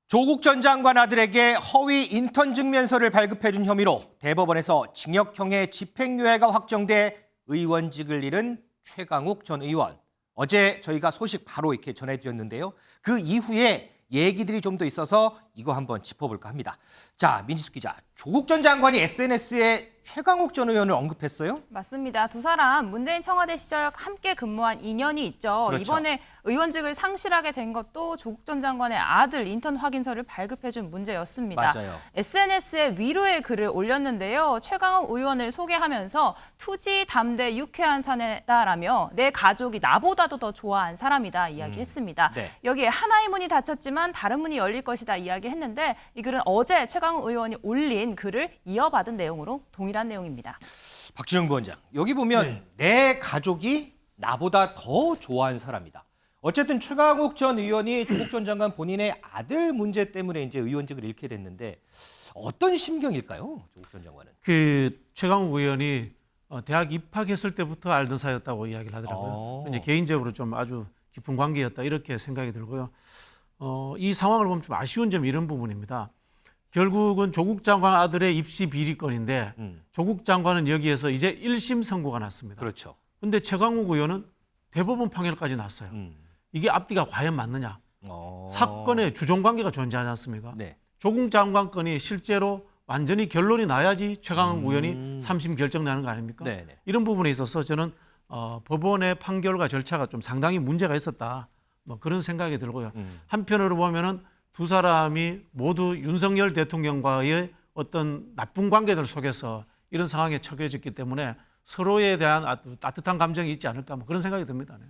조국 전 장관 아들에게 허위 인턴 증명서를 발급해준 혐의로 대법원에서 징역형의 집행유예가 확정돼 의원직을 잃은 최강욱 전 의원. 어제 저희가 소식 바로 이렇게 전해드렸는데요. 그 이후에 얘기들이 좀 더 있어서 이거 한번 짚어볼까 합니다. 자, 민지숙 기자, 조국 전 장관이 SNS에 최강욱 전 의원을 언급했어요? 맞습니다. 두 사람 문재인 청와대 시절 함께 근무한 인연이 있죠. 그렇죠. 이번에 의원직을 상실하게 된 것도 조국 전 장관의 아들 인턴 확인서를 발급해준 문제였습니다. 맞아요. SNS에 위로의 글을 올렸는데요. 최강욱 의원을 소개하면서 투지, 담대, 유쾌한 사내다라며 내 가족이 나보다도 더 좋아한 사람이다 이야기했습니다. 네. 여기에 하나의 문이 닫혔지만 다른 문이 열릴 것이다 이야기했는데 이 글은 어제 최강욱 의원이 올린 글을 이어받은 내용으로 동일한 내용입니다. 박지영 부원장, 여기 보면 내 가족이 나보다 더 좋아하는 사람이다. 어쨌든 최강욱 전 의원이 조국 전 장관 본인의 아들 문제 때문에 이제 의원직을 잃게 됐는데 어떤 심경일까요, 조국 전 장관은? 최강욱 의원이 대학 입학했을 때부터 알던 사이였다고 이야기를 하더라고요. 이제 개인적으로 좀 아주 깊은 관계였다 이렇게 생각이 들고요. 이 상황을 보면 좀 아쉬운 점이 이런 부분입니다. 결국은 조국 장관 아들의 입시 비리 건인데 조국 장관은 여기에서 이제 1심 선고가 났습니다. 그렇죠. 근데 최강욱 의원은 대법원 판결까지 났어요. 이게 앞뒤가 과연 맞느냐? 사건에 주종관계가 존재하지 않습니까? 네. 조국 장관 건이 실제로 완전히 결론이 나야지 최강욱 의원이 3심 결정나는 거 아닙니까? 네네. 이런 부분에 있어서 저는 법원의 판결과 절차가 좀 상당히 문제가 있었다. 뭐 그런 생각이 들고요. 한편으로 보면은 두 사람이 모두 윤석열 대통령과의 어떤 나쁜 관계들 속에서 이런 상황에 처해졌기 때문에 서로에 대한 아주 따뜻한 감정이 있지 않을까 뭐 그런 생각이 듭니다. 네.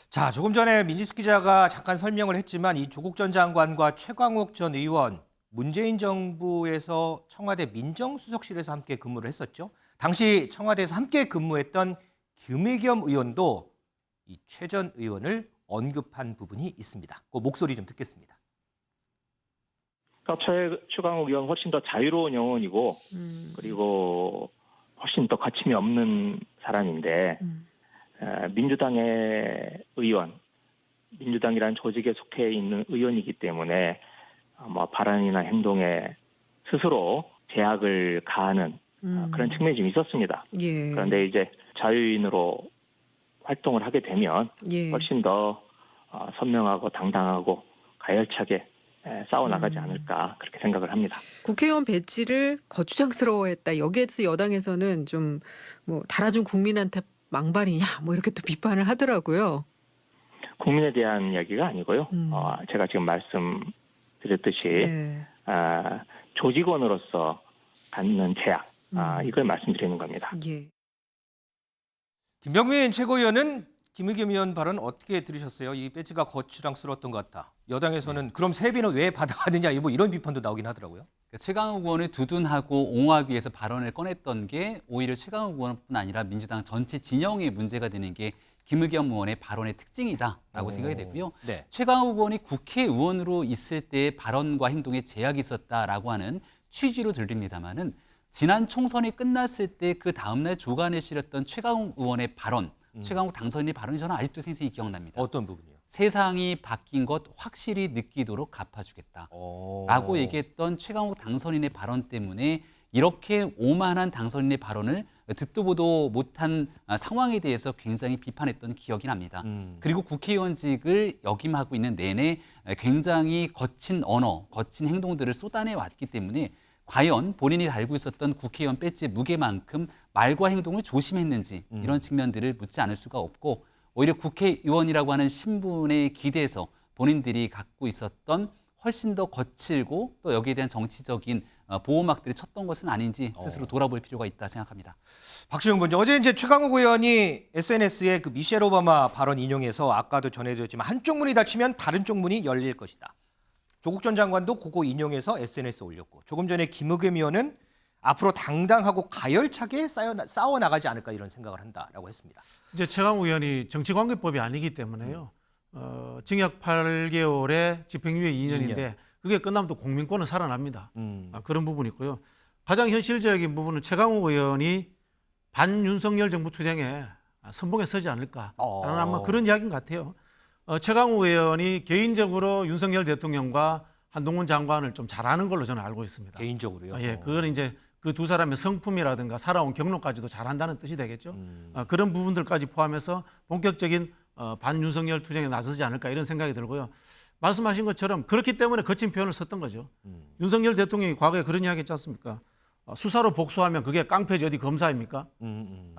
자, 조금 전에 민지숙 기자가 잠깐 설명을 했지만 이 조국 전 장관과 최강욱 전 의원 문재인 정부에서 청와대 민정수석실에서 함께 근무를 했었죠. 당시 청와대에서 함께 근무했던 김의겸 의원도 이 최 전 의원을 언급한 부분이 있습니다. 그 목소리 좀 듣겠습니다. 최강욱 의원 훨씬 더 자유로운 영혼이고 그리고 훨씬 더 거침이 없는 사람인데 민주당의 의원, 민주당이라는 조직에 속해 있는 의원이기 때문에 발언이나 행동에 스스로 제약을 가하는 그런 측면이 좀 있었습니다. 예. 그런데 이제 자유인으로 활동을 하게 되면 훨씬 더 선명하고 당당하고 가열차게 싸워나가지 않을까 그렇게 생각을 합니다. 국회의원 배지를 거추장스러워했다. 여기에서 여당에서는 좀 뭐 달아준 국민한테 망발이냐 뭐 이렇게 또 비판을 하더라고요. 국민에 대한 이야기가 아니고요. 제가 지금 말씀드렸듯이 네. 조직원으로서 갖는 제약 이걸 말씀드리는 겁니다. 예. 김병민 최고위원은 김의겸 의원 발언 어떻게 들으셨어요? 이 배지가 거추장스러웠던 것 같다. 여당에서는 그럼 세비는 왜 받아가느냐 뭐 이런 비판도 나오긴 하더라고요. 최강욱 의원을 두둔하고 옹호하기 위해서 발언을 꺼냈던 게 오히려 최강욱 의원뿐 아니라 민주당 전체 진영의 문제가 되는 게 김의겸 의원의 발언의 특징이다라고 생각이 되고요. 네. 최강욱 의원이 국회의원으로 있을 때 발언과 행동에 제약이 있었다라고 하는 취지로 들립니다마는 지난 총선이 끝났을 때 그 다음날 조간에 실었던 최강욱 의원의 발언, 최강욱 당선인의 발언이 저는 아직도 생생히 기억납니다. 어떤 부분이요? 세상이 바뀐 것 확실히 느끼도록 갚아주겠다. 라고 얘기했던 최강욱 당선인의 발언 때문에 이렇게 오만한 당선인의 발언을 듣도 보도 못한 상황에 대해서 굉장히 비판했던 기억이 납니다. 그리고 국회의원직을 역임하고 있는 내내 굉장히 거친 언어, 거친 행동들을 쏟아내 왔기 때문에 과연 본인이 달고 있었던 국회의원 배지의 무게만큼 말과 행동을 조심했는지 이런 측면들을 묻지 않을 수가 없고 오히려 국회의원이라고 하는 신분에 기대서 본인들이 갖고 있었던 훨씬 더 거칠고 또 여기에 대한 정치적인 보호막들을 쳤던 것은 아닌지 스스로 돌아볼 필요가 있다 생각합니다. 박지영 부원장, 어제 이제 최강욱 의원이 SNS에 그 미셸 오바마 발언 인용해서 아까도 전해드렸지만 한쪽 문이 닫히면 다른 쪽 문이 열릴 것이다. 조국 전 장관도 그거 인용해서 SNS에 올렸고 조금 전에 김의겸 의원은 앞으로 당당하고 가열차게 싸워 나가지 않을까 이런 생각을 한다라고 했습니다. 이제 최강욱 의원이 정치관계법이 아니기 때문에요. 징역 8개월에 집행유예 2년인데 그게 끝나면 또 국민권은 살아납니다. 그런 부분이 있고요. 가장 현실적인 부분은 최강욱 의원이 반윤석열 정부 투쟁에 선봉에 서지 않을까 라는 아마 그런 이야기인 것 같아요. 최강욱 의원이 개인적으로 윤석열 대통령과 한동훈 장관을 좀 잘하는 걸로 저는 알고 있습니다. 개인적으로요. 예, 그건 이제 그 두 사람의 성품이라든가 살아온 경로까지도 잘한다는 뜻이 되겠죠. 그런 부분들까지 포함해서 본격적인 반윤석열 투쟁에 나서지 않을까 이런 생각이 들고요. 말씀하신 것처럼 그렇기 때문에 거친 표현을 썼던 거죠. 윤석열 대통령이 과거에 그런 이야기 했지 않습니까? 수사로 복수하면 그게 깡패지 어디 검사입니까?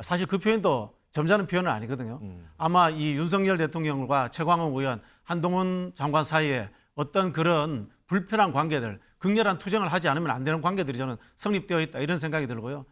사실 그 표현도 점잖은 표현은 아니거든요. 아마 이 윤석열 대통령과 최광욱 의원, 한동훈 장관 사이에 어떤 그런 불편한 관계들, 극렬한 투쟁을 하지 않으면 안 되는 관계들이 저는 성립되어 있다 이런 생각이 들고요.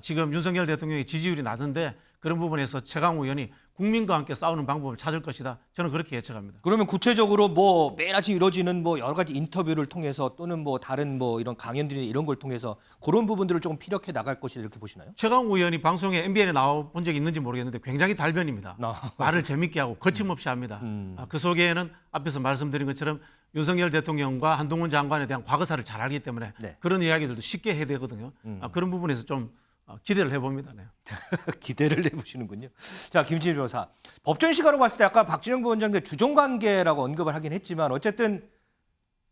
지금 윤석열 대통령의 지지율이 낮은데 그런 부분에서 최강욱 의원이 국민과 함께 싸우는 방법을 찾을 것이다. 저는 그렇게 예측합니다. 그러면 구체적으로 뭐 매일 아침 이루어지는 뭐 여러 가지 인터뷰를 통해서 또는 뭐 다른 뭐 이런 강연들이나 이런 걸 통해서 그런 부분들을 조금 피력해 나갈 것이다 이렇게 보시나요? 최강욱 의원이 방송에 MBN에 나와 본 적이 있는지 모르겠는데 굉장히 달변입니다. 말을 재밌게 하고 거침없이 합니다. 그 속에는 앞에서 말씀드린 것처럼 윤석열 대통령과 한동훈 장관에 대한 과거사를 잘 알기 때문에 네. 그런 이야기들도 쉽게 해야 되거든요. 그런 부분에서 좀 기대를 해봅니다. 네. 기대를 해보시는군요. 자, 김진일 변호사. 법정 시가로 봤을 때 아까 박진영 부원장도 주종관계라고 언급을 하긴 했지만 어쨌든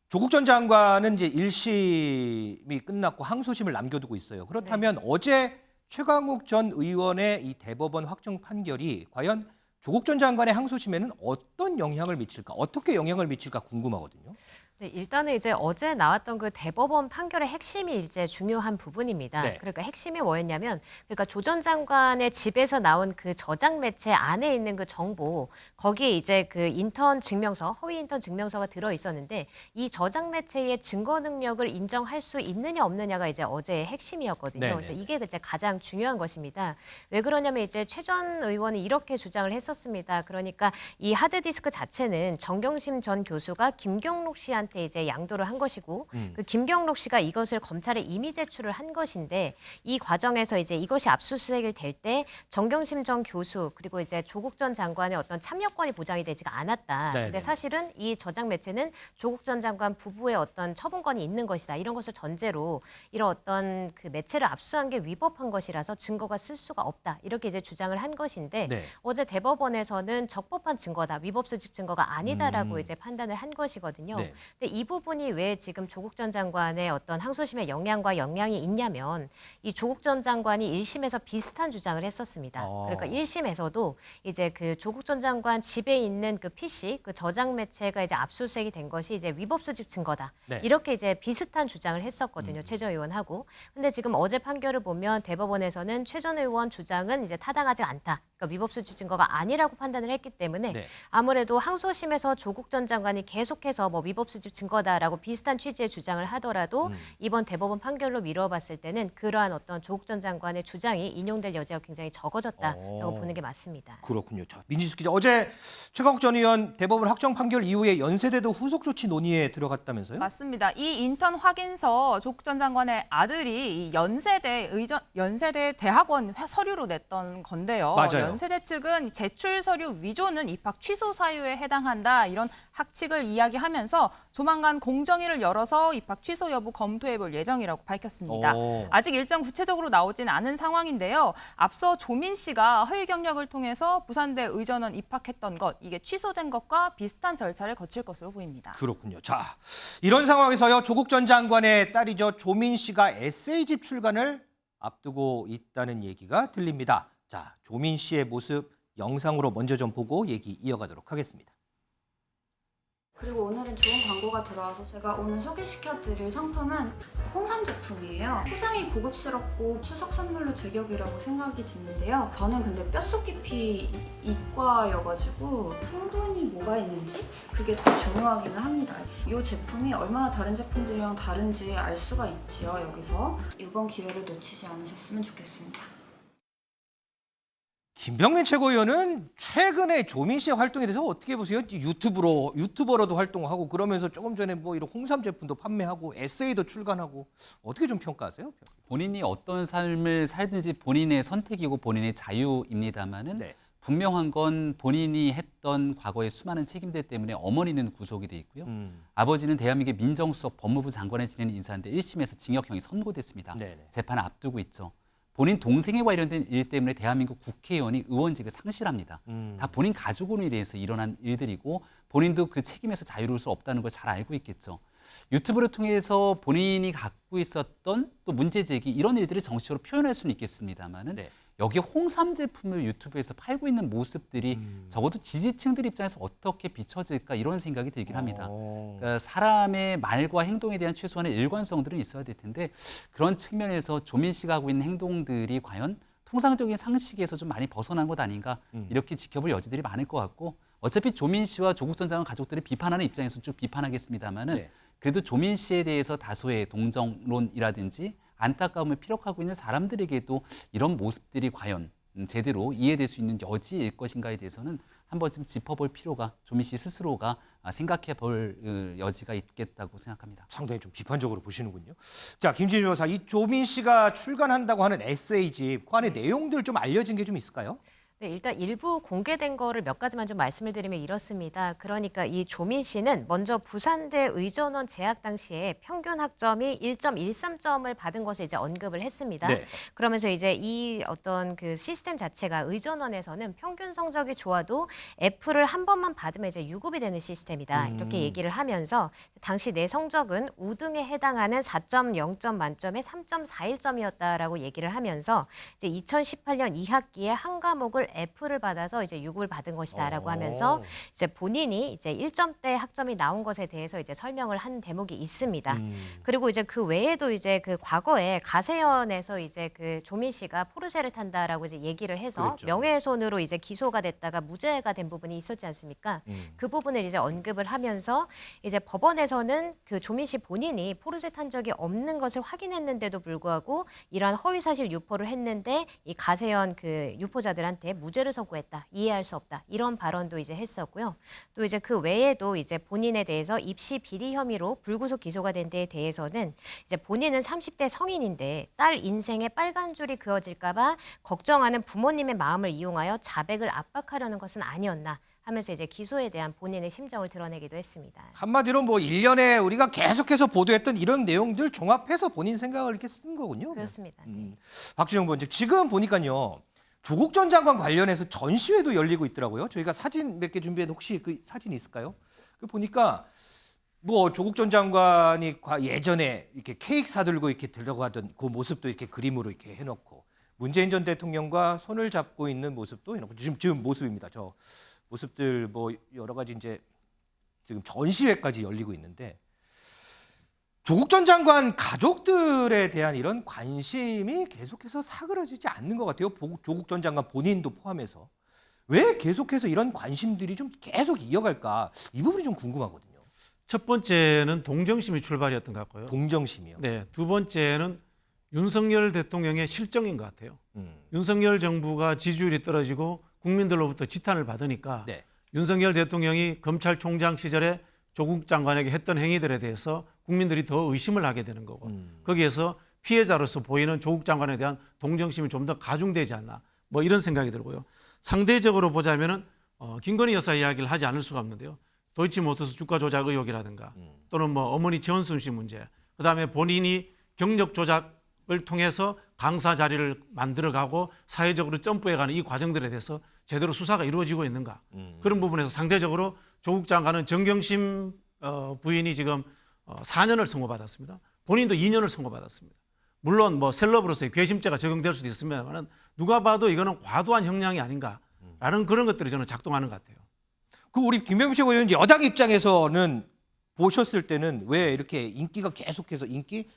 조국 전 장관은 이제 1심이 끝났고 항소심을 남겨두고 있어요. 그렇다면 어제 최강욱 전 의원의 이 대법원 확정 판결이 과연 조국 전 장관의 항소심에는 어떤 영향을 미칠까, 어떻게 영향을 미칠까 궁금하거든요. 네, 일단은 이제 어제 나왔던 그 대법원 판결의 핵심이 이제 중요한 부분입니다. 네. 그러니까 핵심이 뭐였냐면, 그러니까 조 전 장관의 집에서 나온 그 저장 매체 안에 있는 그 정보, 거기에 이제 그 인턴 증명서, 허위 인턴 증명서가 들어 있었는데 이 저장 매체의 증거 능력을 인정할 수 있느냐 없느냐가 이제 어제의 핵심이었거든요. 네네. 그래서 이게 이제 가장 중요한 것입니다. 왜 그러냐면 이제 최 전 의원이 이렇게 주장을 했었습니다. 그러니까 이 하드디스크 자체는 정경심 전 교수가 김경록 씨한테 이제 양도를 한 것이고 그 김경록 씨가 이것을 검찰에 임의 제출을 한 것인데 이 과정에서 이제 이것이 압수수색이 될 때 정경심 전 교수 그리고 이제 조국 전 장관의 어떤 참여권이 보장이 되지가 않았다. 네네. 근데 사실은 이 저장 매체는 조국 전 장관 부부의 어떤 처분권이 있는 것이다. 이런 것을 전제로 이런 어떤 그 매체를 압수한 게 위법한 것이라서 증거가 쓸 수가 없다. 이렇게 이제 주장을 한 것인데 네. 어제 대법원에서는 적법한 증거다. 위법수직 증거가 아니다라고 이제 판단을 한 것이거든요. 네. 근데 이 부분이 왜 지금 조국 전 장관의 어떤 항소심의 영향이 있냐면 이 조국 전 장관이 1심에서 비슷한 주장을 했었습니다. 그러니까 1심에서도 이제 그 조국 전 장관 집에 있는 그 PC, 그 저장 매체가 이제 압수수색이 된 것이 이제 위법수집 증거다. 네. 이렇게 이제 비슷한 주장을 했었거든요. 최 전 의원하고. 근데 지금 어제 판결을 보면 대법원에서는 최 전 의원 주장은 이제 타당하지 않다. 그러니까 위법수집 증거가 아니라고 판단을 했기 때문에 네. 아무래도 항소심에서 조국 전 장관이 계속해서 뭐 위법수집 증거다라고 비슷한 취지의 주장을 하더라도 이번 대법원 판결로 미뤄봤을 때는 그러한 어떤 조국 전 장관의 주장이 인용될 여지가 굉장히 적어졌다라고 보는 게 맞습니다. 그렇군요. 자, 민지수 기자. 어제 최강욱 전 의원 대법원 확정 판결 이후에 연세대도 후속 조치 논의에 들어갔다면서요? 맞습니다. 이 인턴 확인서 조국 전 장관의 아들이 이 연세대 대학원 서류로 냈던 건데요. 맞아요. 연세대 측은 제출 서류 위조는 입학 취소 사유에 해당한다 이런 학칙을 이야기하면서 조만간 공정위를 열어서 입학 취소 여부 검토해볼 예정이라고 밝혔습니다. 오. 아직 일정 구체적으로 나오진 않은 상황인데요. 앞서 조민 씨가 허위 경력을 통해서 부산대 의전원 입학했던 것 이게 취소된 것과 비슷한 절차를 거칠 것으로 보입니다. 그렇군요. 자, 이런 상황에서요. 조국 전 장관의 딸이죠. 조민 씨가 에세이집 출간을 앞두고 있다는 얘기가 들립니다. 자, 조민 씨의 모습 영상으로 먼저 좀 보고 얘기 이어가도록 하겠습니다. 그리고 오늘은 좋은 광고가 들어와서 제가 오늘 소개시켜드릴 상품은 홍삼 제품이에요. 포장이 고급스럽고 추석 선물로 제격이라고 생각이 드는데요. 저는 근데 뼛속 깊이 이과여가지고 성분이 뭐가 있는지 그게 더 중요하기는 합니다. 이 제품이 얼마나 다른 제품들이랑 다른지 알 수가 있지요, 여기서. 이번 기회를 놓치지 않으셨으면 좋겠습니다. 김병민 최고위원은 최근에 조민 씨의 활동에 대해서 어떻게 보세요? 유튜버로도 활동하고 그러면서 조금 전에 뭐 이런 홍삼 제품도 판매하고 에세이도 출간하고 어떻게 좀 평가하세요? 본인이 어떤 삶을 살든지 본인의 선택이고 본인의 자유입니다만은 네. 분명한 건 본인이 했던 과거의 수많은 책임들 때문에 어머니는 구속이 돼 있고요. 아버지는 대한민국의 민정수석 법무부 장관을 지내는 인사인데 1심에서 징역형이 선고됐습니다. 네네. 재판을 앞두고 있죠. 본인 동생에 관련된 일 때문에 대한민국 국회의원이 의원직을 상실합니다. 다 본인 가족으로 인해서 일어난 일들이고 본인도 그 책임에서 자유로울 수 없다는 걸 잘 알고 있겠죠. 유튜브를 통해서 본인이 갖고 있었던 또 문제 제기 이런 일들을 정식으로 표현할 수는 있겠습니다만은 네. 여기 홍삼 제품을 유튜브에서 팔고 있는 모습들이 적어도 지지층들 입장에서 어떻게 비춰질까 이런 생각이 들긴 합니다. 그러니까 사람의 말과 행동에 대한 최소한의 일관성들은 있어야 될 텐데 그런 측면에서 조민 씨가 하고 있는 행동들이 과연 통상적인 상식에서 좀 많이 벗어난 것 아닌가 이렇게 지켜볼 여지들이 많을 것 같고 어차피 조민 씨와 조국 전 장관 가족들을 비판하는 입장에서 쭉 비판하겠습니다만은 네. 그래도 조민 씨에 대해서 다소의 동정론이라든지 안타까움을 피력하고 있는 사람들에게도 이런 모습들이 과연 제대로 이해될 수 있는 여지일 것인가에 대해서는 한 번쯤 짚어볼 필요가 조민 씨 스스로가 생각해 볼 여지가 있겠다고 생각합니다. 상당히 좀 비판적으로 보시는군요. 자, 김진일 변호사, 이 조민 씨가 출간한다고 하는 에세이집 그 안에 내용들 좀 알려진 게 좀 있을까요? 네, 일단 일부 공개된 거를 몇 가지만 좀 말씀을 드리면 이렇습니다. 그러니까 이 조민 씨는 먼저 부산대 의전원 재학 당시에 평균 학점이 1.13점을 받은 것을 이제 언급을 했습니다. 네. 그러면서 이제 이 어떤 그 시스템 자체가 의전원에서는 평균 성적이 좋아도 F를 한 번만 받으면 이제 유급이 되는 시스템이다. 이렇게 얘기를 하면서 당시 내 성적은 우등에 해당하는 4.0점 만점에 3.41점이었다라고 얘기를 하면서 이제 2018년 2학기에 한 과목을 F를 받아서 이제 유급을 받은 것이다라고 하면서 이제 본인이 이제 1점대 학점이 나온 것에 대해서 이제 설명을 한 대목이 있습니다. 그리고 이제 그 외에도 이제 그 과거에 가세연에서 이제 그 조민 씨가 포르쉐를 탄다라고 이제 얘기를 해서 그랬죠. 명예훼손으로 이제 기소가 됐다가 무죄가 된 부분이 있었지 않습니까? 그 부분을 이제 언급을 하면서 이제 법원에서는 그 조민 씨 본인이 포르쉐 탄 적이 없는 것을 확인했는데도 불구하고 이러한 허위 사실 유포를 했는데 이 가세연 그 유포자들한테 무죄를 선고했다. 이해할 수 없다. 이런 발언도 이제 했었고요. 또 이제 그 외에도 이제 본인에 대해서 입시 비리 혐의로 불구속 기소가 된 데에 대해서는 이제 본인은 30대 성인인데 딸 인생에 빨간 줄이 그어질까 봐 걱정하는 부모님의 마음을 이용하여 자백을 압박하려는 것은 아니었나 하면서 이제 기소에 대한 본인의 심정을 드러내기도 했습니다. 한마디로 뭐 일련에 우리가 계속해서 보도했던 이런 내용들 종합해서 본인 생각을 이렇게 쓴 거군요. 그렇습니다. 박준영 부원장, 지금 보니까요. 조국 전 장관 관련해서 전시회도 열리고 있더라고요. 저희가 사진 몇 개 준비했는데 혹시 그 사진 있을까요? 그 보니까 뭐 조국 전 장관이 예전에 이렇게 케이크 사들고 이렇게 들어가던 그 모습도 이렇게 그림으로 이렇게 해놓고 문재인 전 대통령과 손을 잡고 있는 모습도 해놓고 지금 모습입니다. 저 모습들 뭐 여러 가지 이제 지금 전시회까지 열리고 있는데 조국 전 장관 가족들에 대한 이런 관심이 계속해서 사그라지지 않는 것 같아요. 조국 전 장관 본인도 포함해서. 왜 계속해서 이런 관심들이 좀 계속 이어갈까? 이 부분이 좀 궁금하거든요. 첫 번째는 동정심이 출발이었던 것 같고요. 동정심이요. 네, 두 번째는 윤석열 대통령의 실정인 것 같아요. 윤석열 정부가 지지율이 떨어지고 국민들로부터 지탄을 받으니까 네. 윤석열 대통령이 검찰총장 시절에 조국 장관에게 했던 행위들에 대해서 국민들이 더 의심을 하게 되는 거고 거기에서 피해자로서 보이는 조국 장관에 대한 동정심이 좀 더 가중되지 않나 뭐 이런 생각이 들고요. 상대적으로 보자면은 김건희 여사 이야기를 하지 않을 수가 없는데요. 도이치모터스 주가 조작 의혹이라든가 또는 뭐 어머니 최은순 씨 문제, 그다음에 본인이 경력 조작을 통해서 강사 자리를 만들어가고 사회적으로 점프해가는 이 과정들에 대해서 제대로 수사가 이루어지고 있는가 그런 부분에서 상대적으로 조국 장관은 정경심 부인이 지금 4년을 선고받았습니다. 본인도 2년을 선고받았습니다. 물론 뭐 셀럽으로서의 괘씸죄가 적용될 수도 있습니다만 누가 봐도 이거는 과도한 형량이 아닌가라는 그런 것들이 저는 작동하는 것 같아요. 그 우리 김병식 의원 여당 입장에서는 보셨을 때는 왜 이렇게 인기가 계속해서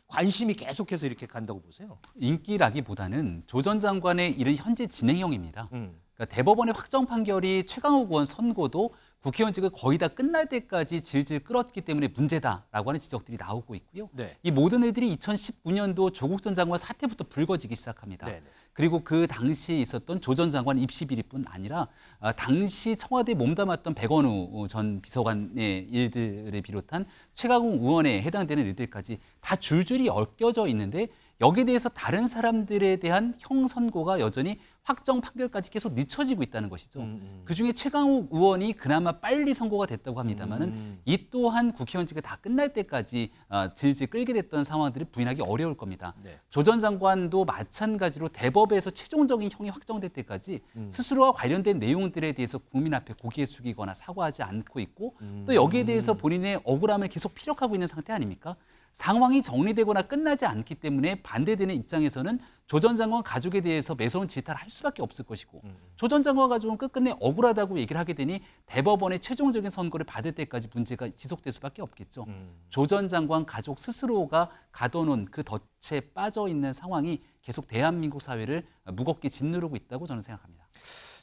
관심이 계속해서 이렇게 간다고 보세요? 인기라기보다는 조 전 장관의 일은 현재 진행형입니다. 그러니까 대법원의 확정 판결이 최강욱 의원 선고도 국회의원직을 거의 다 끝날 때까지 질질 끌었기 때문에 문제다라고 하는 지적들이 나오고 있고요. 네. 이 모든 일들이 2019년도 조국 전 장관 사태부터 불거지기 시작합니다. 네. 그리고 그 당시에 있었던 조 전 장관 입시 비리뿐 아니라 당시 청와대에 몸담았던 백원우 전 비서관의 일들을 비롯한 최강욱 의원에 해당되는 일들까지 다 줄줄이 엮여져 있는데 여기에 대해서 다른 사람들에 대한 형 선고가 여전히 확정 판결까지 계속 늦춰지고 있다는 것이죠. 그중에 최강욱 의원이 그나마 빨리 선고가 됐다고 합니다만은 이 또한 국회의원직이 다 끝날 때까지 질질 끌게 됐던 상황들을 부인하기 어려울 겁니다. 네. 조 전 장관도 마찬가지로 대법에서 최종적인 형이 확정될 때까지 스스로와 관련된 내용들에 대해서 국민 앞에 고개 숙이거나 사과하지 않고 있고 또 여기에 대해서 본인의 억울함을 계속 피력하고 있는 상태 아닙니까? 상황이 정리되거나 끝나지 않기 때문에 반대되는 입장에서는 조 전 장관 가족에 대해서 매서운 질타를 할 수밖에 없을 것이고 조 전 장관 가족은 끝끝내 억울하다고 얘기를 하게 되니 대법원의 최종적인 선고를 받을 때까지 문제가 지속될 수밖에 없겠죠. 조 전 장관 가족 스스로가 가둬놓은 그 덫에 빠져 있는 상황이 계속 대한민국 사회를 무겁게 짓누르고 있다고 저는 생각합니다.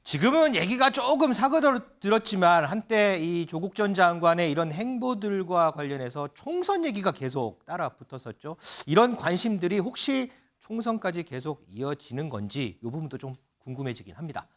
지금은 얘기가 조금 사그들었지만 한때 이 조국 전 장관의 이런 행보들과 관련해서 총선 얘기가 계속 따라 붙었었죠. 이런 관심들이 혹시 총선까지 계속 이어지는 건지 이 부분도 좀 궁금해지긴 합니다.